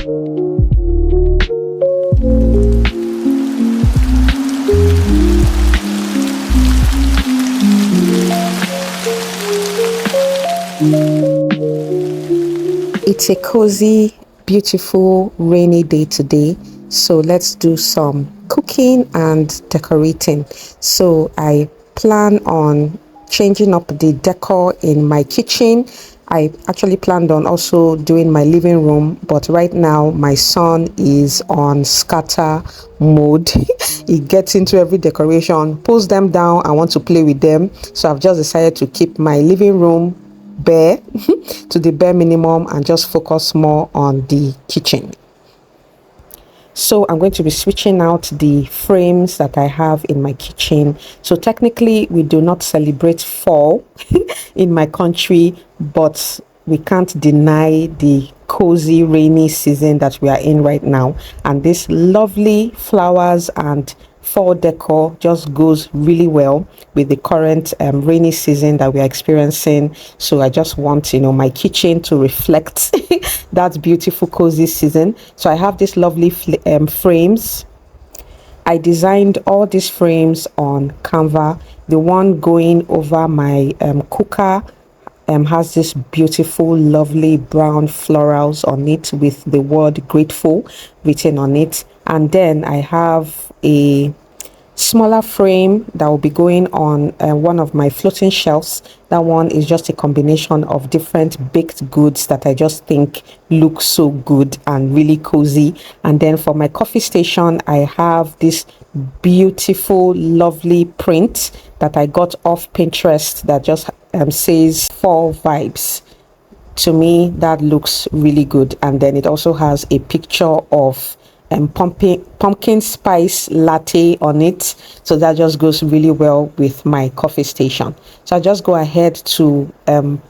It's a cozy, beautiful, rainy day today. So let's do some cooking and decorating. So I plan on changing up the decor in my kitchen. I actually planned on also doing my living room, but right now my son is on scatter mode. He gets into every decoration, pulls them down, and wants to play with them. So I've just decided to keep my living room bare to the bare minimum and just focus more on the kitchen. So I'm going to be switching out the frames that I have in my kitchen. So technically we do not celebrate fall in my country, but we can't deny the cozy rainy season that we are in right now, and this lovely flowers and fall decor just goes really well with the current rainy season that we are experiencing. So I just want my kitchen to reflect that beautiful cozy season. So I have these lovely frames. I designed all these frames on Canva. The one going over my cooker has this beautiful, lovely brown florals on it with the word grateful written on it. And then I have a smaller frame that will be going on one of my floating shelves. That one is just a combination of different baked goods that I just think look so good and really cozy. And then for my coffee station, I have this beautiful, lovely print that I got off Pinterest that just says fall vibes. To me, that looks really good. And then it also has a picture of pumpkin spice latte on it, so that just goes really well with my coffee station. So I just go ahead to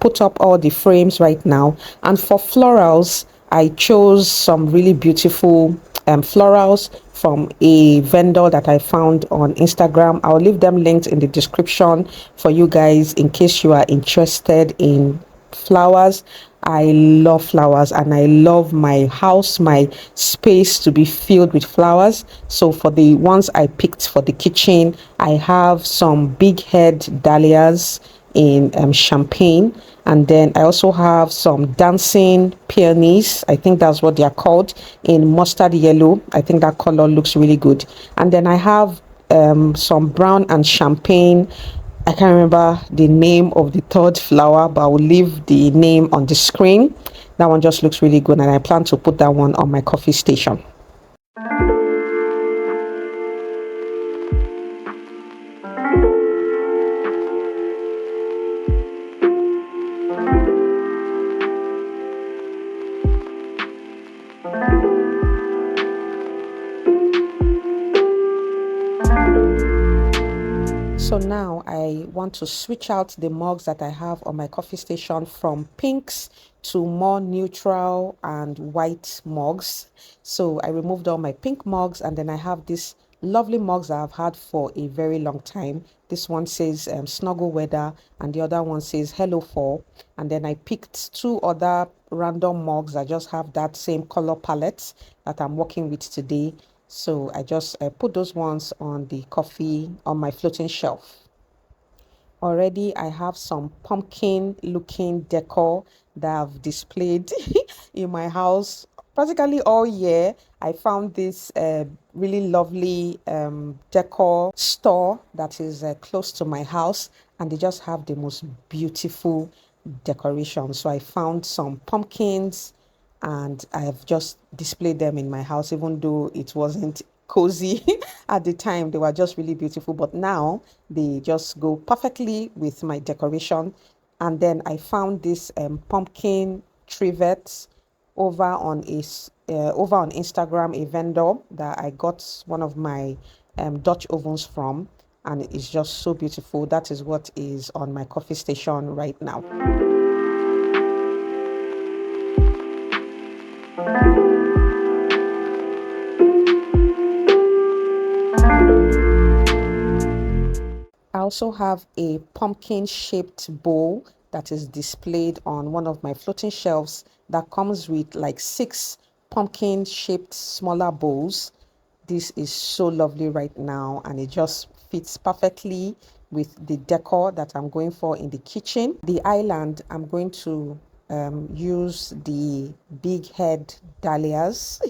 put up all the frames right now. And for florals, I chose some really beautiful florals from a vendor that I found on Instagram. I'll leave them linked in the description for you guys in case you are interested in flowers. I love flowers and I love my house, my space to be filled with flowers. So for the ones I picked for the kitchen, I have some big head dahlias in champagne, and then I also have some dancing peonies. I think that's what they are called, in mustard yellow. I think that color looks really good. And then I have some brown and champagne. I can't remember the name of the third flower, but I will leave the name on the screen. That one just looks really good, and I plan to put that one on my coffee station. So now I want to switch out the mugs that I have on my coffee station from pinks to more neutral and white mugs. So I removed all my pink mugs, and then I have these lovely mugs that I've had for a very long time. This one says snuggle weather, and the other one says hello fall. And then I picked two other random mugs that just have that same color palette that I'm working with today. So I just put those ones on the coffee on my floating shelf. Already I have some pumpkin looking decor that I've displayed in my house practically all year. I found this really lovely decor store that is close to my house, and they just have the most beautiful decoration. So I found some pumpkins and I've just displayed them in my house, even though it wasn't cozy at the time. They were just really beautiful, but now they just go perfectly with my decoration. And then I found this pumpkin trivet over on Instagram, a vendor that I got one of my Dutch ovens from, and it's just so beautiful. That is what is on my coffee station right now. I also have a pumpkin shaped bowl that is displayed on one of my floating shelves that comes with like 6 pumpkin shaped smaller bowls. This is so lovely right now, and it just fits perfectly with the decor that I'm going for in the kitchen. The island, I'm going to use the big head dahlias.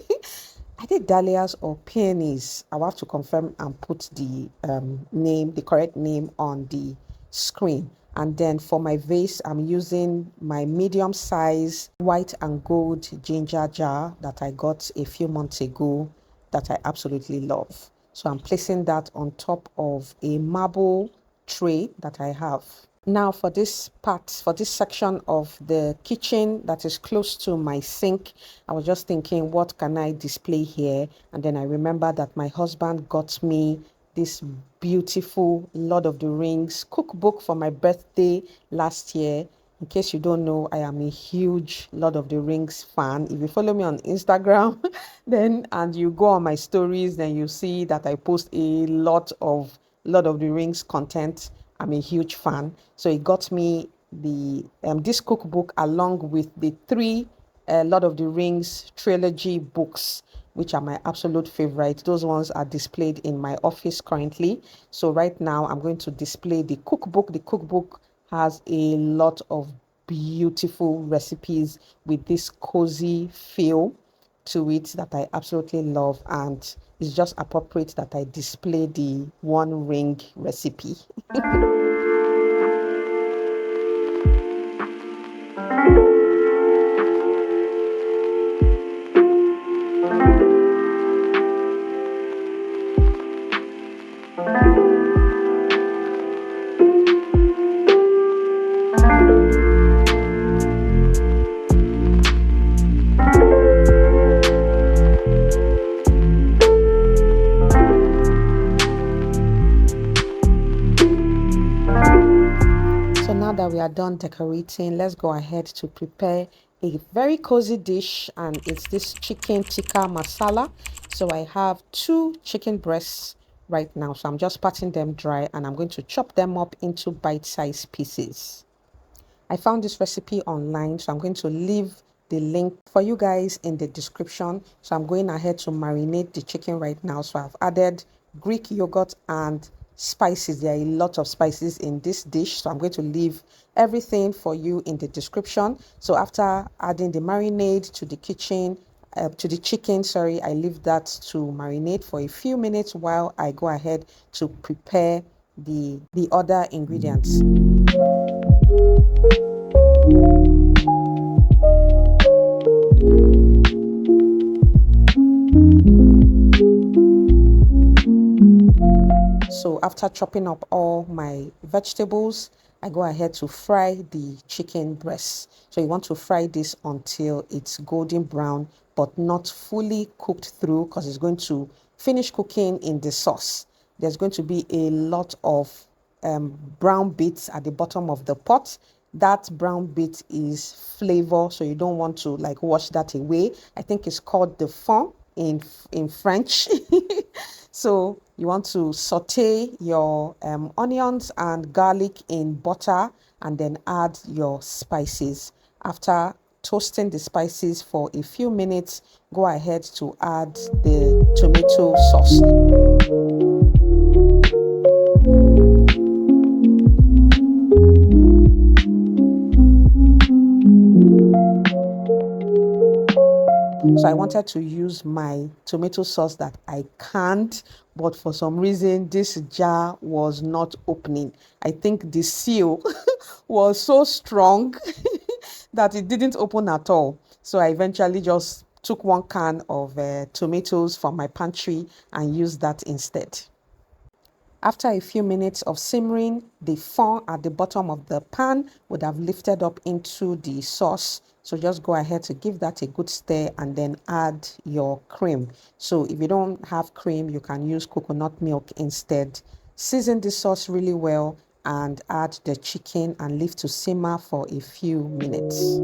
I did dahlias or peonies. I'll have to confirm and put the the correct name on the screen. And then for my vase, I'm using my medium size white and gold ginger jar that I got a few months ago that I absolutely love. So I'm placing that on top of a marble tray that I have. Now for this section of the kitchen that is close to my sink, I was just thinking, what can I display here? And then I remember that my husband got me this beautiful Lord of the Rings cookbook for my birthday last year. In case you don't know, I am a huge Lord of the Rings fan. If you follow me on Instagram, then and you go on my stories, then you see that I post a lot of Lord of the Rings content. I'm a huge fan. So he got me the this cookbook along with the three Lord of the Rings trilogy books, which are my absolute favorite. Those ones are displayed in my office currently. So right now I'm going to display the cookbook. The cookbook has a lot of beautiful recipes with this cozy feel to it that I absolutely love, and it's just appropriate that I display the One Ring recipe. Now that we are done decorating, let's go ahead to prepare a very cozy dish, and it's this chicken tikka masala. So I have 2 chicken breasts right now, so I'm just patting them dry and I'm going to chop them up into bite-sized pieces. I found this recipe online, so I'm going to leave the link for you guys in the description. So I'm going ahead to marinate the chicken right now. So I've added Greek yogurt and spices. There are a lot of spices in this dish, so I'm going to leave everything for you in the description. So after adding the marinade to the chicken, I leave that to marinate for a few minutes while I go ahead to prepare the other ingredients. So after chopping up all my vegetables, I go ahead to fry the chicken breast. So you want to fry this until it's golden brown, but not fully cooked through, because it's going to finish cooking in the sauce. There's going to be a lot of brown bits at the bottom of the pot. That brown bit is flavor, so you don't want to like wash that away. I think it's called the fond in French. So you want to saute your onions and garlic in butter, and then add your spices. After toasting the spices for a few minutes, go ahead to add the tomato sauce. So I wanted to use my tomato sauce that I canned, but for some reason this jar was not opening. I think the seal was so strong that it didn't open at all. So I eventually just took 1 can of tomatoes from my pantry and used that instead. After a few minutes of simmering, the fond at the bottom of the pan would have lifted up into the sauce. So just go ahead to give that a good stir and then add your cream. So if you don't have cream, you can use coconut milk instead. Season the sauce really well and add the chicken and leave to simmer for a few minutes.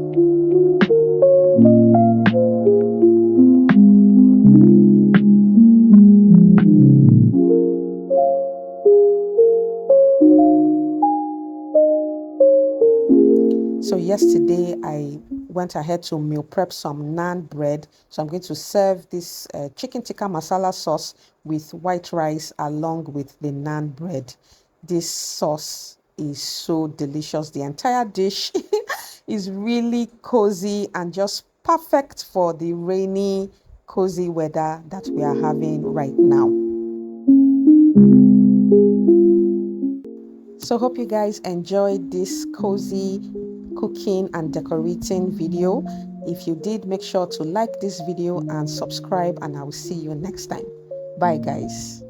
So yesterday I went ahead to meal prep some naan bread. So I'm going to serve this chicken tikka masala sauce with white rice along with the naan bread. This sauce is so delicious. The entire dish is really cozy and just perfect for the rainy, cozy weather that we are having right now. So hope you guys enjoyed this cozy cooking and decorating video. If you did, make sure to like this video and subscribe, and I will see you next time. Bye guys.